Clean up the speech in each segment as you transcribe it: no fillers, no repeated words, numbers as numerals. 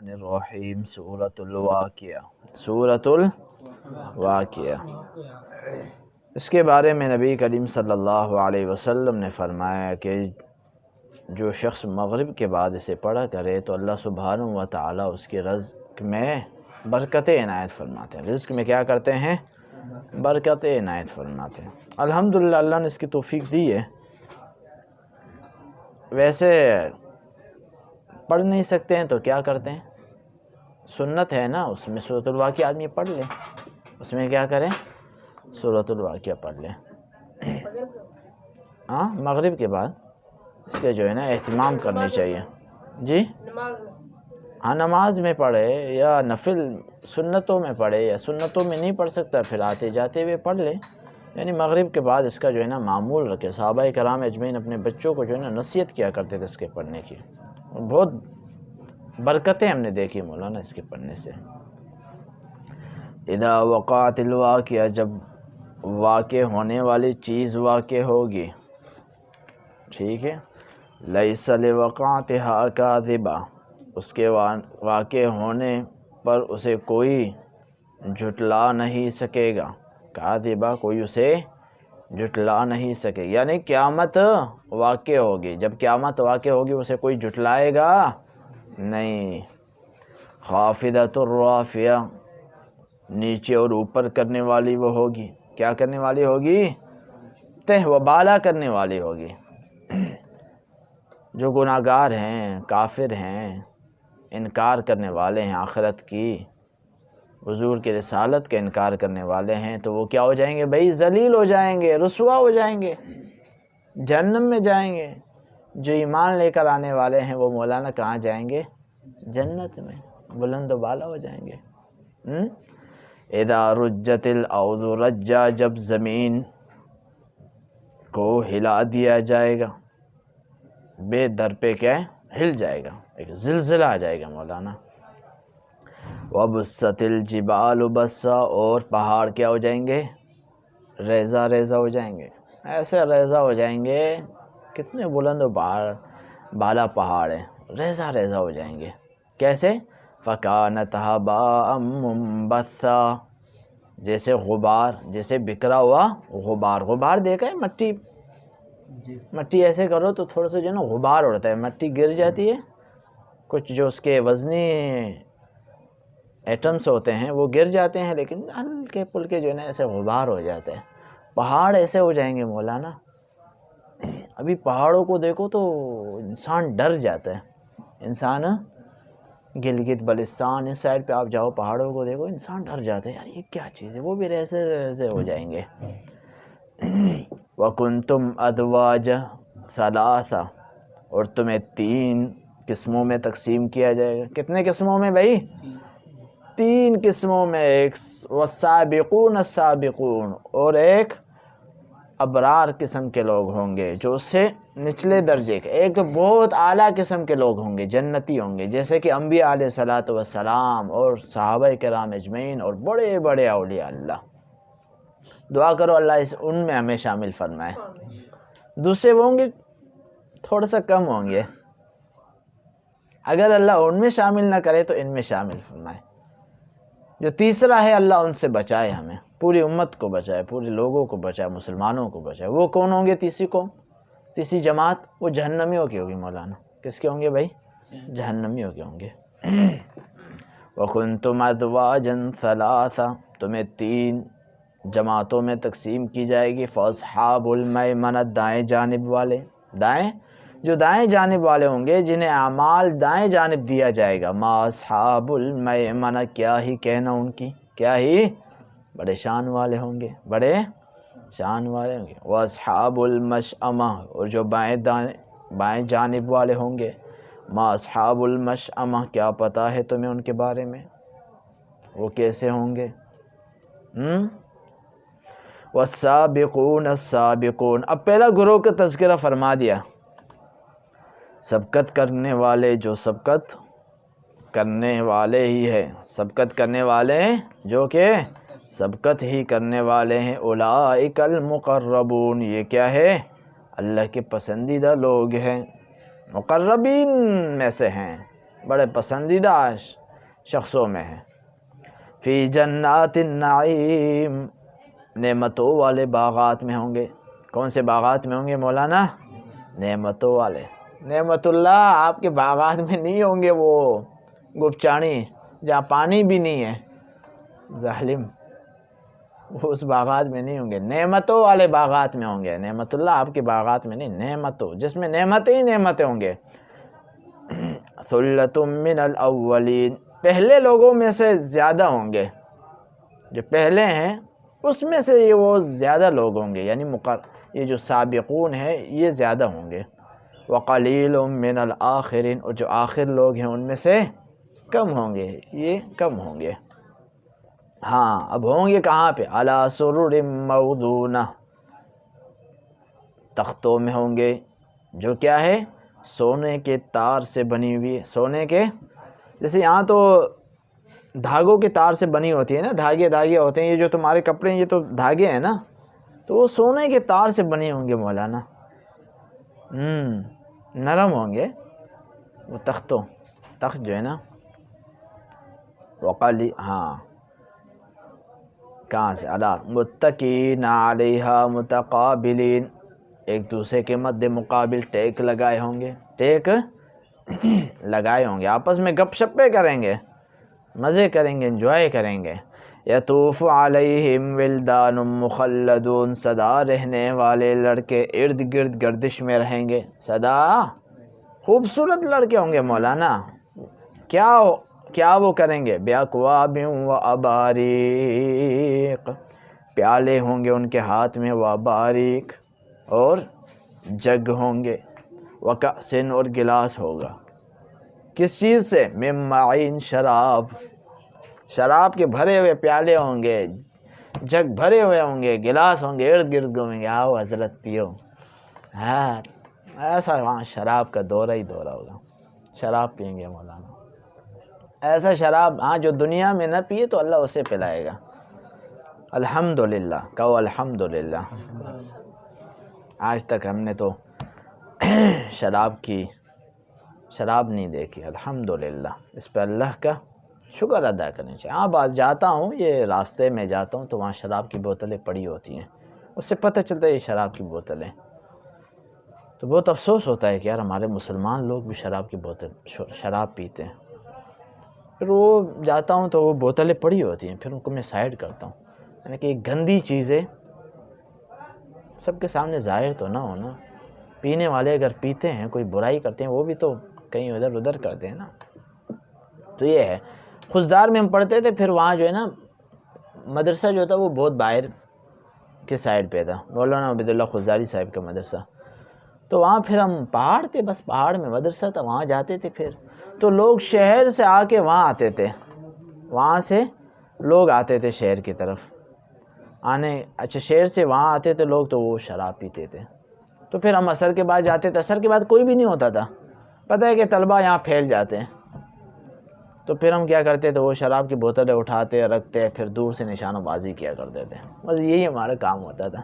الرحیم سورۃ الواقعہ۔ سورۃ الواقعہ، اس کے بارے میں نبی کریم صلی اللہ علیہ وسلم نے فرمایا کہ جو شخص مغرب کے بعد اسے پڑھا کرے تو اللہ سبحانہ و تعالیٰ اس کے رزق میں برکتیں عنایت فرماتے ہیں۔ رزق میں کیا کرتے ہیں؟ برکتیں عنایت فرماتے ہیں۔ الحمدللہ اللہ نے اس کی توفیق دی ہے۔ ویسے پڑھ نہیں سکتے ہیں تو کیا کرتے ہیں؟ سنت ہے نا، اس میں سورۃ الواقعہ آدمی پڑھ لے، اس میں کیا کریں؟ سورۃ الواقعہ پڑھ لیں۔ ہاں، مغرب کے بعد اس کے جو ہے نا اہتمام کرنی چاہیے۔ جی ہاں، نماز میں پڑھے یا نفل سنتوں میں پڑھے، یا سنتوں میں نہیں پڑھ سکتا پھر آتے جاتے ہوئے پڑھ لے، یعنی مغرب کے بعد اس کا جو ہے نا معمول رکھے۔ صحابہ کرام اجمعین اپنے بچوں کو جو ہے نا نصیحت کیا کرتے تھے اس کے پڑھنے کی، بہت برکتیں ہم نے دیکھی مولانا اس کے پڑھنے سے۔ اذا وقعت الواقعہ، جب واقع ہونے والی چیز واقع ہوگی، ٹھیک ہے، لیس لوقعتها کاذبہ، اس کے واقع ہونے پر اسے کوئی جھٹلا نہیں سکے گا۔ کاذبہ، کوئی اسے جھٹلا نہیں سکے، یعنی قیامت واقع ہوگی، جب قیامت واقع ہوگی اسے کوئی جھٹلائے گا نہیں۔ خافضۃ الرافعہ، نیچے اور اوپر کرنے والی وہ ہوگی۔ کیا کرنے والی ہوگی؟ تہ و بالا کرنے والی ہوگی۔ جو گناہ گار ہیں، کافر ہیں، انکار کرنے والے ہیں آخرت کی، حضور کی رسالت کا انکار کرنے والے ہیں، تو وہ کیا ہو جائیں گے بھائی؟ ذلیل ہو جائیں گے، رسوا ہو جائیں گے، جہنم میں جائیں گے۔ جو ایمان لے کر آنے والے ہیں وہ مولانا کہاں جائیں گے؟ جنت میں، بلند و بالا ہو جائیں گے۔ اذا رجت الارض رجا، جب زمین کو ہلا دیا جائے گا، بے در پہ کیا ہے؟ ہل جائے گا، ایک زلزلہ آ جائے گا مولانا۔ وبست الجبال بسا، اور پہاڑ کیا ہو جائیں گے؟ ریزہ ریزہ ہو جائیں گے، ایسے ریزہ ہو جائیں گے، کتنے بلند و بالا پہاڑ ہیں، ریزہ ریزہ ہو جائیں گے۔ کیسے؟ فکانت ہباء منبثا، جیسے غبار، جیسے بکھرا ہوا غبار۔ غبار دیکھا ہے؟ مٹی ایسے کرو تو تھوڑا سا جو ہے نا غبار اڑتا ہے، مٹی گر جاتی ہے، کچھ جو اس کے وزنی ایٹمز ہوتے ہیں وہ گر جاتے ہیں، لیکن ہلکے پھلکے جو ہے نا ایسے غبار ہو جاتے ہیں۔ پہاڑ ایسے ہو جائیں گے مولانا۔ ابھی پہاڑوں کو دیکھو تو انسان ڈر جاتا ہے، انسان گلگت بلتستان اس سائڈ پہ آپ جاؤ، پہاڑوں کو دیکھو انسان ڈر جاتا ہے، یار یہ کیا چیز ہے، وہ بھی ایسے ایسے ہو جائیں گے۔ وَكُنْتُمْ أَزْوَاجًا ثَلَاثًا، اور تمہیں 3 قسموں میں تقسیم کیا جائے گا۔ کتنے قسموں میں بھائی؟ 3 قسموں میں۔ ایک وَالسَّابِقُونَ السَّابِقُونَ، اور ایک ابرار قسم کے لوگ ہوں گے جو اس سے نچلے درجے کے، ایک بہت اعلیٰ قسم کے لوگ ہوں گے، جنتی ہوں گے، جیسے کہ انبیاء علیہ الصلوۃ والسلام اور صحابہ کرام اجمعین اور بڑے بڑے اولیاء اللہ۔ دعا کرو اللہ ان میں ہمیں شامل فرمائے۔ دوسرے وہ ہوں گے تھوڑا سا کم ہوں گے، اگر اللہ ان میں شامل نہ کرے تو ان میں شامل فرمائے۔ جو تیسرا ہے اللہ ان سے بچائے، ہمیں پوری امت کو بچائے، پورے لوگوں کو بچائے، مسلمانوں کو بچائے۔ وہ کون ہوں گے؟ تیسری قوم، تیسری جماعت، وہ جہنمیوں کی ہوگی مولانا۔ کس کے ہوں گے بھائی؟ جہنمیوں کے ہوں گے۔ وَكُنْتُمْ أَزْوَاجًا ثَلَاثًا، تمہیں 3 جماعتوں میں تقسیم کی جائے گی۔ فَأَصْحَابُ الْمَيْمَنَةِ، دائیں جانب والے، جو دائیں جانب والے ہوں گے، جنہیں اعمال دائیں جانب دیا جائے گا۔ ما اصحاب المیمنہ، کیا ہی کہنا ان کی، کیا ہی بڑے شان والے ہوں گے، بڑے شان والے ہوں گے۔ واصحاب المشأمہ، اور جو بائیں جانب والے ہوں گے۔ ما اصحاب المشأمہ، کیا پتہ ہے تمہیں ان کے بارے میں، وہ کیسے ہوں گے؟ والسابقون السابقون، اب پہلا گروہ کا تذکرہ فرما دیا، سبقت کرنے والے، جو سبقت کرنے والے ہی ہے، سبقت کرنے والے جو کہ سبقت ہی کرنے والے ہیں۔ اولئک المقربون، یہ کیا ہے؟ اللہ کے پسندیدہ لوگ ہیں، مقربین میں سے ہیں۔ بڑے پسندیدہ شخصوں میں ہے۔ فی جنات النعیم، نعمتوں والے باغات میں ہوں گے۔ کون سے باغات میں ہوں گے مولانا؟ نعمتوں والے۔ نعمت اللہ آپ کے باغات میں نہیں ہوں گے، وہ گپچانی جہاں پانی بھی نہیں ہے، ظالم، وہ اس باغات میں نہیں ہوں گے، نعمتوں والے باغات میں ہوں گے۔ نعمت اللہ آپ کے باغات میں نہیں، نعمتوں، جس میں نعمتیں ہی نعمتیں ہوں گے۔ ثلۃ من الاولین، پہلے لوگوں میں سے زیادہ ہوں گے، جو پہلے ہیں اس میں سے یہ وہ زیادہ لوگ ہوں گے، یعنی یہ جو سابقون ہیں یہ زیادہ ہوں گے۔ وقلیل من الآخرین، اور جو آخر لوگ ہیں ان میں سے کم ہوں گے، یہ کم ہوں گے۔ ہاں اب ہوں گے کہاں پہ؟ علی سرر موضونہ، تختوں میں ہوں گے جو کیا ہے؟ سونے کے تار سے بنی ہوئی، سونے کے، جیسے یہاں تو دھاگوں کے تار سے بنی ہوتی ہے نا، دھاگے ہوتے ہیں، یہ جو تمہارے کپڑے ہیں یہ تو دھاگے ہیں نا، تو وہ سونے کے تار سے بنے ہوں گے مولانا، نرم ہوں گے وہ تخت جو ہے نا، وقالی، ہاں کہاں سے؟ علی متکئین علیہا متقابلین، ایک دوسرے کے مد مقابل ٹیک لگائے ہوں گے، ٹیک لگائے ہوں گے، آپس میں گپ شپیں کریں گے، مزے کریں گے، انجوائے کریں گے۔ یطوف علیہم ولدان مخلدون، سدا رہنے والے لڑکے ارد گرد گردش میں رہیں گے، سدا خوبصورت لڑکے ہوں گے مولانا، کیا وہ کریں گے؟ بِأَكْوَابٍ وَأَبَارِيقَ، پیالے ہوں گے ان کے ہاتھ میں، وَأَبَارِيقَ، اور جگ ہوں گے، وَكَأْسٍ، اور گلاس ہوگا، کس چیز سے؟ مِن مَعِينٍ، شراب کے بھرے ہوئے پیالے ہوں گے، جگ بھرے ہوئے ہوں گے، گلاس ہوں گے، ارد گرد گھومیں گے، آؤ حضرت پیو۔ ہاں ایسا وہاں شراب کا دورہ ہی دورہ ہوگا، شراب پئیں گے مولانا، ایسا شراب، ہاں جو دنیا میں نہ پیے تو اللہ اسے پلائے گا۔ الحمدللہ، کہو الحمدللہ، آج تک ہم نے تو شراب نہیں دیکھی، الحمدللہ، اس پہ اللہ کا شکر ادا کرنا چاہیے۔ ہاں بعض جاتا ہوں، یہ راستے میں جاتا ہوں تو وہاں شراب کی بوتلیں پڑی ہوتی ہیں، اس سے پتہ چلتا ہے یہ شراب کی بوتلیں، تو بہت افسوس ہوتا ہے کہ یار ہمارے مسلمان لوگ بھی شراب پیتے ہیں۔ پھر وہ جاتا ہوں تو وہ بوتلیں پڑی ہوتی ہیں، پھر ان کو میں سائڈ کرتا ہوں، یعنی کہ ایک گندی چیزیں سب کے سامنے ظاہر تو نہ ہونا، پینے والے اگر پیتے ہیں، کوئی برائی کرتے ہیں، وہ بھی تو کہیں ادھر ادھر کرتے ہیں نا، تو یہ ہے۔ خزدار میں ہم پڑھتے تھے، پھر وہاں جو ہے نا مدرسہ جو تھا وہ بہت باہر کے سائڈ پہ تھا، مولانا عبید اللہ خزداری صاحب کا مدرسہ، تو وہاں پھر ہم پہاڑ تھے، بس پہاڑ میں مدرسہ تھا، وہاں جاتے تھے، پھر تو لوگ شہر سے آ کے وہاں آتے تھے، وہاں سے لوگ آتے تھے شہر کی طرف اچھا شہر سے وہاں آتے تھے لوگ، تو وہ شراب پیتے تھے، تو پھر ہم عصر کے بعد جاتے تھے، عصر کے بعد کوئی بھی نہیں ہوتا تھا، پتہ ہے کہ طلبہ یہاں پھیل جاتے ہیں، تو پھر ہم کیا کرتے تھے، وہ شراب کی بوتلیں اٹھاتے رکھتے، پھر دور سے نشانہ بازی کیا کرتے تھے، بس یہی ہمارا کام ہوتا تھا۔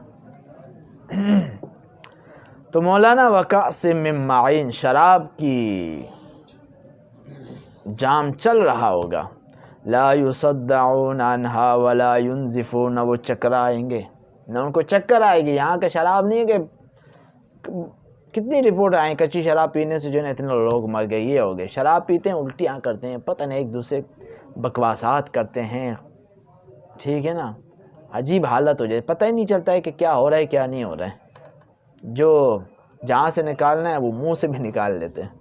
تو مولانا وَكَأْسٍ مِّن مَّعِينٍ، شراب کی جام چل رہا ہوگا، لا يُصَدَّعُونَ عَنْهَا وَلَا يُنزِفُونَ، نہ وہ چکر آئیں گے، نہ ان کو چکر آئے گی۔ یہاں کا شراب نہیں ہے کہ کتنی رپورٹ آئیں کچی شراب پینے سے جو ہے نا اتنے لوگ مر گئے، یہ ہو گئے، شراب پیتے ہیں الٹیاں کرتے ہیں، پتہ نہیں ایک دوسرے بکواسات کرتے ہیں، ٹھیک ہے نا، عجیب حالت ہو جائے، پتہ ہی نہیں چلتا ہے کہ کیا ہو رہا ہے کیا نہیں ہو رہا ہے، جو جہاں سے نکالنا ہے وہ منہ سے بھی نکال لیتے ہیں۔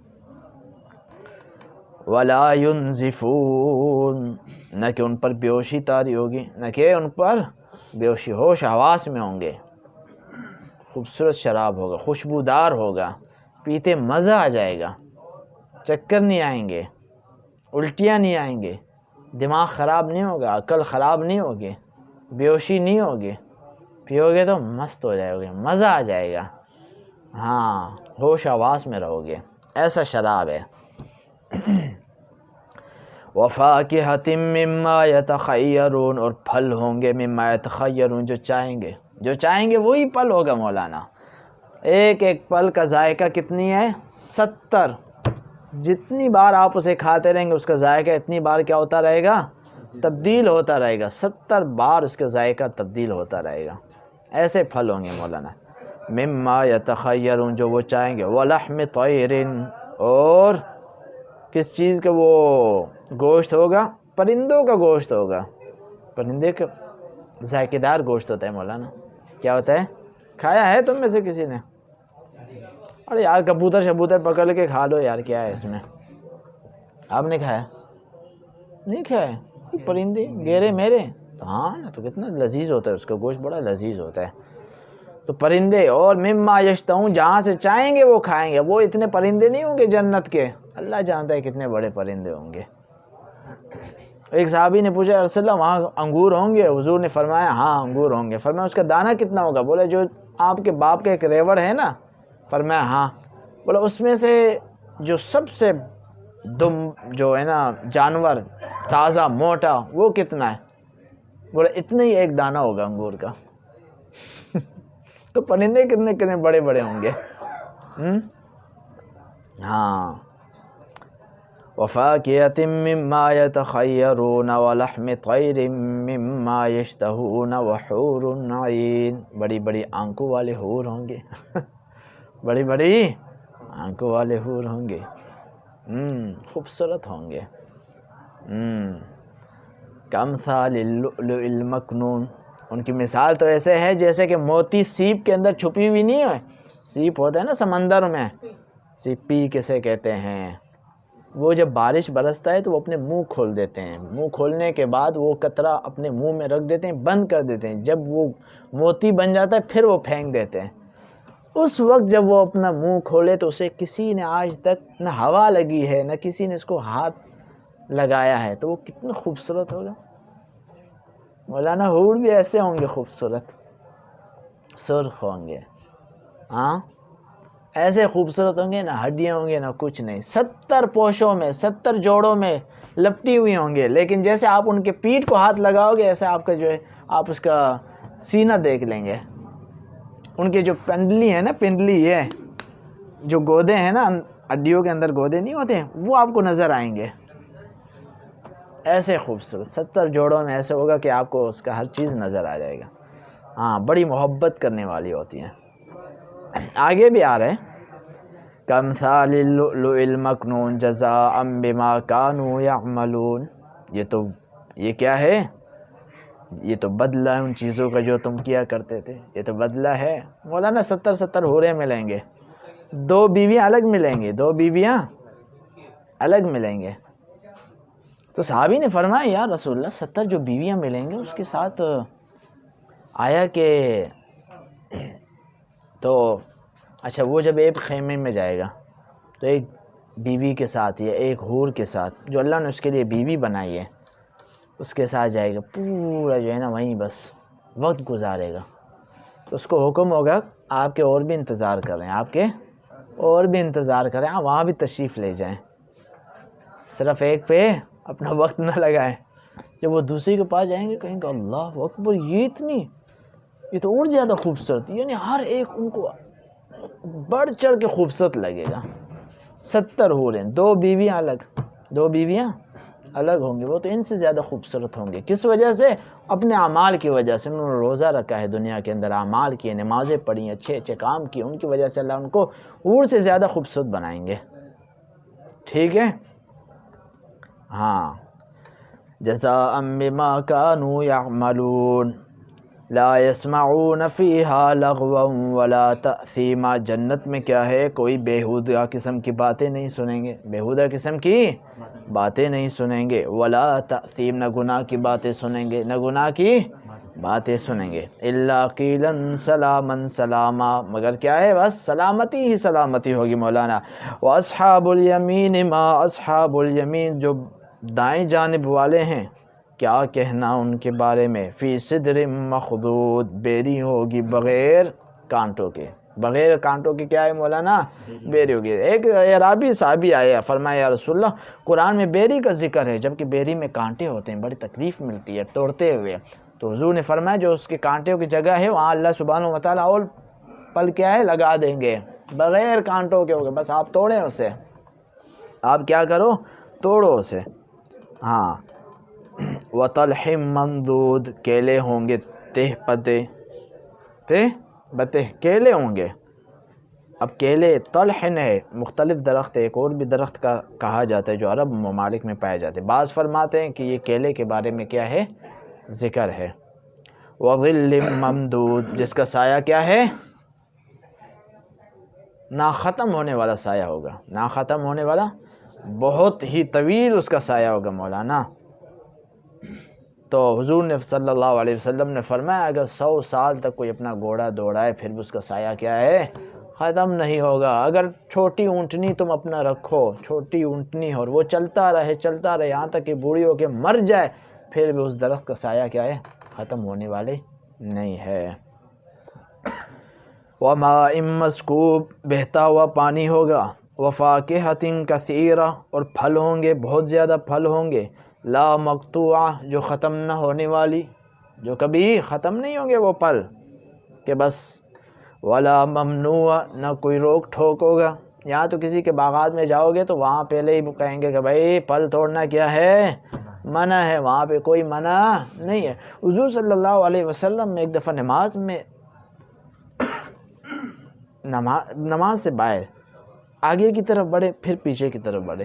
وَلَا يُنزِفُونَ، نہ کہ ان پر بیہوشی طاری ہوگی، نہ کہ ان پر بیہوشی، ہوش حواس میں ہوں گے، خوبصورت شراب ہوگا، خوشبودار ہوگا، پیتے مزہ آ جائے گا، چکر نہیں آئیں گے، الٹیاں نہیں آئیں گے، دماغ خراب نہیں ہوگا، عقل خراب نہیں ہوگی، بیہوشی نہیں ہوگی، پیو گے تو مست ہو جائے گے، مزہ آ جائے گا، ہاں ہوش حواس میں رہو گے، ایسا شراب ہے۔ وَفَاكِهَةٍ مِّمَّا يَتَخَيَّرُونَ، اور پھل ہوں گے، مِّمَّا يَتَخَيَّرُونَ، جو چاہیں گے وہی پھل ہوگا مولانا، ایک ایک پھل کا ذائقہ کتنی ہے؟ 70 جتنی بار آپ اسے کھاتے رہیں گے اس کا ذائقہ اتنی بار کیا ہوتا رہے گا؟ تبدیل ہوتا رہے گا. 70 بار اس کا ذائقہ تبدیل ہوتا رہے گا. ایسے پھل ہوں گے مولانا. مما یتخیرون جو وہ چاہیں گے. ولحم طیر اور کس چیز کا وہ گوشت ہوگا؟ پرندوں کا گوشت ہوگا. پرندے کا ذائقہ دار گوشت ہوتا ہے مولانا. کیا ہوتا ہے؟ کھایا ہے تم میں سے کسی نے؟ ارے یار کبوتر شبوتر پکڑ کے کھا لو یار، کیا ہے اس میں؟ آپ نے کھایا؟ نہیں کھایا؟ پرندے گیرے میرے ہاں نا، تو کتنا لذیذ ہوتا ہے اس کا گوشت، بڑا لذیذ ہوتا ہے. تو پرندے اور مما یشتہون جہاں سے چاہیں گے وہ کھائیں گے. وہ اتنے پرندے نہیں ہوں گے جنت کے، اللہ جانتا ہے کتنے بڑے پرندے ہوں گے. ایک صحابی نے پوچھا رسول اللہ وہاں انگور ہوں گے؟ حضور نے فرمایا ہاں انگور ہوں گے. فرمایا اس کا دانہ کتنا ہوگا؟ بولے جو آپ کے باپ کا ایک ریوڑ ہے نا. فرمایا ہاں. بولے اس میں سے جو سب سے جو ہے نا جانور تازہ موٹا وہ کتنا ہے؟ بولے اتنا ہی ایک دانہ ہوگا انگور کا. تو پرندے کتنے بڑے بڑے ہوں گے. ہاں. وفاکہۃ مما یتخیرون ولحم طیر مما یشتہون وحور عین. بڑی بڑی آنکھوں والے حور ہوں گے. بڑی بڑی آنکھوں والے حور ہوں گے. خوبصورت ہوں گے. کامثال اللؤلؤ المکنون. ان کی مثال تو ایسے ہے جیسے کہ موتی سیپ کے اندر چھپی ہوئی نہیں ہے. سیپ ہوتا ہے نا سمندر میں، سیپی کسے کہتے ہیں. وہ جب بارش برستا ہے تو وہ اپنے منہ کھول دیتے ہیں. منہ کھولنے کے بعد وہ قطرہ اپنے منہ میں رکھ دیتے ہیں، بند کر دیتے ہیں. جب وہ موتی بن جاتا ہے پھر وہ پھینک دیتے ہیں. اس وقت جب وہ اپنا منہ کھولے تو اسے کسی نے آج تک نہ ہوا لگی ہے نہ کسی نے اس کو ہاتھ لگایا ہے. تو وہ کتنا خوبصورت ہوگا. مولانا حور بھی ایسے ہوں گے خوبصورت، سرخ ہوں گے. ہاں ایسے خوبصورت ہوں گے، نہ ہڈیاں ہوں گے نہ کچھ نہیں. 70 پوشوں میں 70 جوڑوں میں لپٹی ہوئی ہوں گے. لیکن جیسے آپ ان کے پیٹھ کو ہاتھ لگاؤ گے ایسے آپ کا جو ہے آپ اس کا سینہ دیکھ لیں گے. ان کے جو پنڈلی ہے نا، پنڈلی یہ جو گودے ہیں نا، ہڈیوں کے اندر گودے نہیں ہوتے ہیں، وہ آپ کو نظر آئیں گے. ایسے خوبصورت 70 جوڑوں میں ایسے ہوگا کہ آپ کو اس کا ہر چیز نظر آ جائے گا. ہاں بڑی محبت کرنے والی ہوتی ہیں. آگے بھی آ رہے ہیں کامثال اللؤلؤ المکنون جزاء بما كانوا يعملون. یہ کیا ہے؟ یہ تو بدلہ ہے ان چیزوں کا جو تم کیا کرتے تھے. یہ تو بدلہ ہے. مولانا 70 حوریں ملیں گے، 2 بیویاں الگ ملیں گی، 2 بیویاں الگ ملیں گے. تو صحابی نے فرمایا یا رسول اللہ 70 جو بیویاں ملیں گے اس کے ساتھ آیا کہ تو اچھا وہ جب ایک خیمے میں جائے گا تو ایک بیوی کے ساتھ یا ایک حور کے ساتھ جو اللہ نے اس کے لیے بیوی بنائی ہے اس کے ساتھ جائے گا، پورا جو ہے نا وہیں بس وقت گزارے گا. تو اس کو حکم ہوگا آپ کے اور بھی انتظار کریں، آپ کے اور بھی انتظار کریں، آپ وہاں بھی تشریف لے جائیں، صرف ایک پہ اپنا وقت نہ لگائیں. جب وہ دوسری کے پاس جائیں گے کہیں گے اللہ اکبر، یہ تو اور زیادہ خوبصورت، یعنی ہر ایک ان کو بڑھ چڑھ کے خوبصورت لگے گا. 70 حوریں، 2 بیویاں الگ ہوں گی. وہ تو ان سے زیادہ خوبصورت ہوں گے. کس وجہ سے؟ اپنے اعمال کی وجہ سے. انہوں نے روزہ رکھا ہے دنیا کے اندر، اعمال کیے، نمازیں پڑھی، اچھے کام کیے، ان کی وجہ سے اللہ ان کو حور سے زیادہ خوبصورت بنائیں گے. ٹھیک ہے. ہاں جزاء بما كانوا يعملون لا يسمعون فيها لغوا ولا تأثیما. جنت میں کیا ہے؟ کوئی بیہودہ قسم کی باتیں نہیں سنیں گے، بیہودہ قسم کی باتیں نہیں سنیں گے. ولا تأثیم، نہ گناہ کی باتیں سنیں گے، نہ گناہ کی باتیں سنیں گے. الا قیلا سلاما سلاما، مگر کیا ہے؟ بس سلامتی ہی سلامتی ہوگی مولانا. واصحاب الیمین ما اصحاب الیمین، جو دائیں جانب والے ہیں کیا کہنا ان کے بارے میں. فی صدر مخضود، بیری ہوگی بغیر کانٹوں کے. بغیر کانٹوں کے کیا ہے مولانا؟ بیری ہوگی. ایک اعرابی صحابی آیا، فرمایا یا رسول اللہ قرآن میں بیری کا ذکر ہے جبکہ بیری میں کانٹے ہوتے ہیں، بڑی تکلیف ملتی ہے توڑتے ہوئے. تو حضور نے فرمایا جو اس کے کانٹوں کی جگہ ہے وہاں اللہ سبحانہ و تعالیٰ اور پل کیا ہے لگا دیں گے، بغیر کانٹوں کے ہوگا، بس آپ توڑیں اسے. آپ کیا کرو، توڑو اسے. ہاں وطلح ممدود، کیلے ہوں گے تہ پتے، تہ بتے کیلے ہوں گے. اب کیلے طلحن ہے، مختلف درخت ہے، ایک اور بھی درخت کا کہا جاتا ہے جو عرب ممالک میں پائے جاتے ہیں. بعض فرماتے ہیں کہ یہ کیلے کے بارے میں کیا ہے، ذکر ہے. وظل ممدود، جس کا سایہ کیا ہے، نا ختم ہونے والا سایہ ہوگا، نا ختم ہونے والا، بہت ہی طویل اس کا سایہ ہوگا مولانا. تو حضور نے صلی اللہ علیہ وسلم نے فرمایا اگر 100 سال تک کوئی اپنا گھوڑا دوڑائے پھر بھی اس کا سایہ کیا ہے، ختم نہیں ہوگا. اگر چھوٹی اونٹنی تم اپنا رکھو، چھوٹی اونٹنی، اور وہ چلتا رہے یہاں تک کہ بوڑھی ہو کے مر جائے، پھر بھی اس درخت کا سایہ کیا ہے، ختم ہونے والے نہیں ہے. وَمَاءٍ مَّسْكُوبٍ، بہتا ہوا پانی ہوگا. وَفَاكِهَةٍ كَثِيرَةٍ، اور پھل ہوں گے، بہت زیادہ پھل ہوں گے. لا مقطوعہ، جو ختم نہ ہونے والی، جو کبھی ختم نہیں ہوں گے وہ پھل کہ بس. ولا ممنوع، نہ کوئی روک ٹھوک ہوگا. یہاں تو کسی کے باغات میں جاؤ گے تو وہاں پہلے ہی کہیں گے کہ بھائی پھل توڑنا کیا ہے، منع ہے. وہاں پہ کوئی منع نہیں ہے. حضور صلی اللہ علیہ وسلم نے ایک دفعہ نماز میں نماز سے باہر آگے کی طرف بڑھے پھر پیچھے کی طرف بڑھے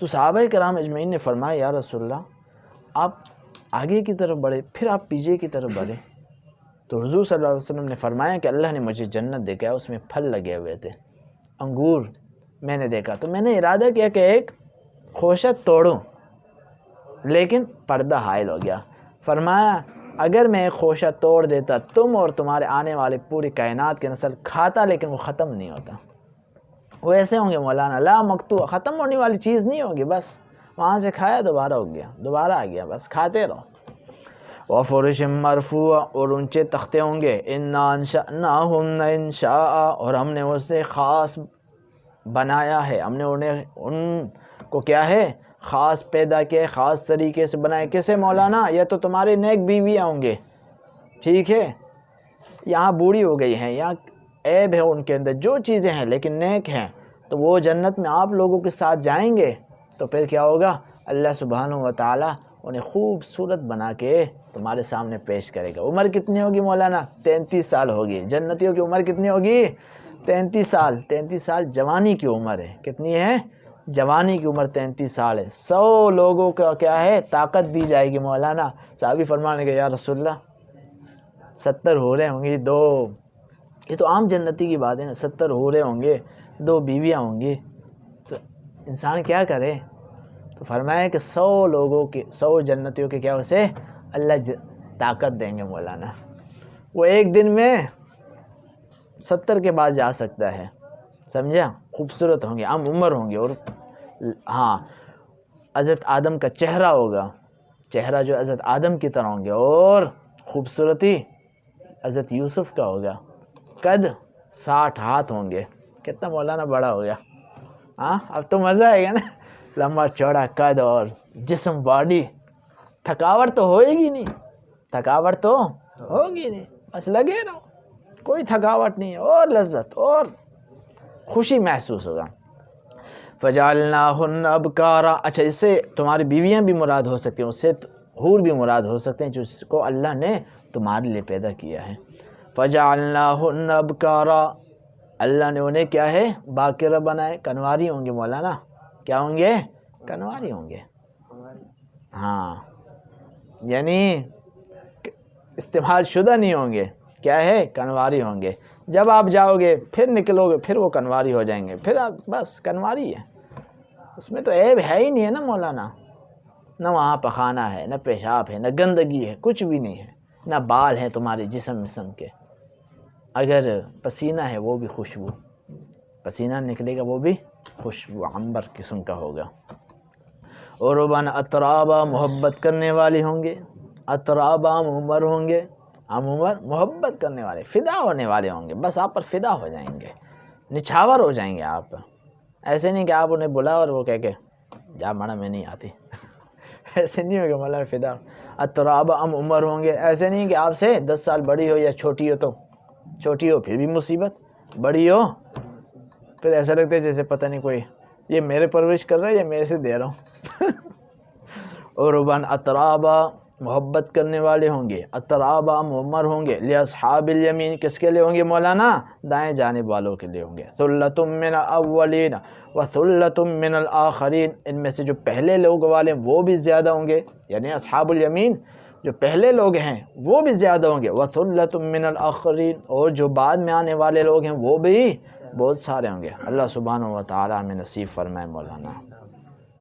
تو صحابہ کرام اجمعین نے فرمایا یا رسول اللہ آپ آگے کی طرف بڑھے پھر آپ پیچھے کی طرف بڑھے. تو حضور صلی اللہ علیہ وسلم نے فرمایا کہ اللہ نے مجھے جنت دکھایا، اس میں پھل لگے ہوئے تھے، انگور میں نے دیکھا، تو میں نے ارادہ کیا کہ ایک خوشہ توڑوں، لیکن پردہ حائل ہو گیا. فرمایا اگر میں ایک خوشہ توڑ دیتا تم اور تمہارے آنے والے پوری کائنات کے نسل کھاتا، لیکن وہ ختم نہیں ہوتا. وہ ایسے ہوں گے مولانا، لا مقطوع، ختم ہونے والی چیز نہیں ہوگی، بس وہاں سے کھایا دوبارہ ہو گیا، دوبارہ آ گیا، بس کھاتے رہو. وَفُرُشٍ مرفوع، اور اونچے تختے ہوں گے. اِنَّا أَنشَأْنَاهُنَّ إِنشَاءً، اور ہم نے اسے خاص بنایا ہے، ہم نے ان کو کیا ہے، خاص پیدا کیا، خاص طریقے سے بنایا. کیسے مولانا؟ یا تو تمہارے نیک بیویاں ہوں گے، ٹھیک ہے، یہاں بوڑھی ہو گئی ہیں، یہاں عیب ہے ان کے اندر، جو چیزیں ہیں لیکن نیک ہیں، تو وہ جنت میں آپ لوگوں کے ساتھ جائیں گے. تو پھر کیا ہوگا، اللہ سبحانہ و تعالیٰ انہیں خوبصورت بنا کے تمہارے سامنے پیش کرے گا. عمر کتنی ہوگی مولانا؟ 33 سال ہوگی. جنتیوں کی عمر کتنی ہوگی؟ 33 سال. 33 سال جوانی کی عمر ہے. کتنی ہے؟ جوانی کی عمر 33 سال ہے. 100 لوگوں کا کیا ہے، طاقت دی جائے گی مولانا. صحابی فرمانے کے یا رسول اللہ 70 ہو رہے ہوں گے، 2، یہ تو عام جنتی کی بات ہے نا، 70 ہو رہے ہوں گے، 2 بیویاں ہوں گی، تو انسان کیا کرے؟ تو فرمایا کہ 100 لوگوں کے، 100 جنتیوں کے کیا اسے اللہ طاقت دیں گے مولانا. وہ ایک دن میں 70 کے بعد جا سکتا ہے، سمجھا؟ خوبصورت ہوں گے، عام عمر ہوں گے. اور ہاں حضرت آدم کا چہرہ ہوگا، چہرہ جو حضرت آدم کی طرح ہوں گے، اور خوبصورتی حضرت یوسف کا ہوگا. قد 60 ہاتھ ہوں گے. کتنا مولانا بڑا ہو گیا. ہاں اب تو مزہ آئے گا نا، لمبا چوڑا قد اور جسم، باڈی. تھکاوٹ تو ہوئے گی نہیں، تھکاوٹ تو ہوگی نہیں، بس لگے رہو، کوئی تھکاوٹ نہیں ہے، اور لذت اور خوشی محسوس ہوگا. فَجَعَلْنَاهُنَّ أَبْكَارًا، اچھا اس سے تمہاری بیویاں بھی مراد ہو سکتی ہیں، اس سے حور بھی مراد ہو سکتے ہیں جس کو اللہ نے تمہارے لیے پیدا کیا ہے. فَجَعَلْنَاهُنَّ أَبْكَارًا، اللہ نے انہیں کیا ہے، باکرہ بنائے. کنواری ہوں گے مولانا، کیا ہوں گے؟ کنواری ہوں گے. ہاں یعنی استعمال شدہ نہیں ہوں گے، کیا ہے، کنواری ہوں گے. جب آپ جاؤ گے پھر نکلو گے پھر وہ کنواری ہو جائیں گے، پھر آپ بس کنواری ہے. اس میں تو عیب ہے ہی نہیں ہے نا مولانا، نہ وہاں پخانہ ہے، نہ پیشاب ہے، نہ گندگی ہے، کچھ بھی نہیں ہے، نہ بال ہیں تمہارے جسم کے. اگر پسینہ ہے وہ بھی خوشبو، پسینہ نکلے گا وہ بھی خوشبو عنبر قسم کا ہوگا. عرباً اترابا، محبت کرنے والے ہوں گے. اترابا عمر ہوں گے، عمر محبت کرنے والے، فدا ہونے والے ہوں گے، بس آپ پر فدا ہو جائیں گے، نچھاور ہو جائیں گے آپ. ایسے نہیں کہ آپ انہیں بلا اور وہ کہہ کے جا مڑا میں نہیں آتی، ایسے نہیں ہوگا مولا فدا. اترابا عمر ہوں گے، ایسے نہیں کہ آپ سے 10 سال بڑی ہو یا چھوٹی ہو، تو چھوٹی ہو پھر بھی مصیبت، بڑی ہو پھر ایسا لگتا ہے جیسے پتہ نہیں کوئی یہ میرے پرورش کر رہا ہے یا میرے سے دے رہا ہوں عرباً اطرابا محبت کرنے والے ہوں گے، اطرابا معمر ہوں گے، لاصحاب الیمین کس کے لیے ہوں گے مولانا؟ دائیں جانب والوں کے لیے ہوں گے، ثلۃ من الاولین وثلۃ من الاخرین، ان میں سے جو پہلے لوگ والے وہ بھی زیادہ ہوں گے، یعنی اصحاب الیمین جو پہلے لوگ ہیں وہ بھی زیادہ ہوں گے، وثلۃ من الاخرین اور جو بعد میں آنے والے لوگ ہیں وہ بھی بہت سارے ہوں گے۔ اللہ سبحانہ و تعالی ہمیں نصیب فرمائے مولانا۔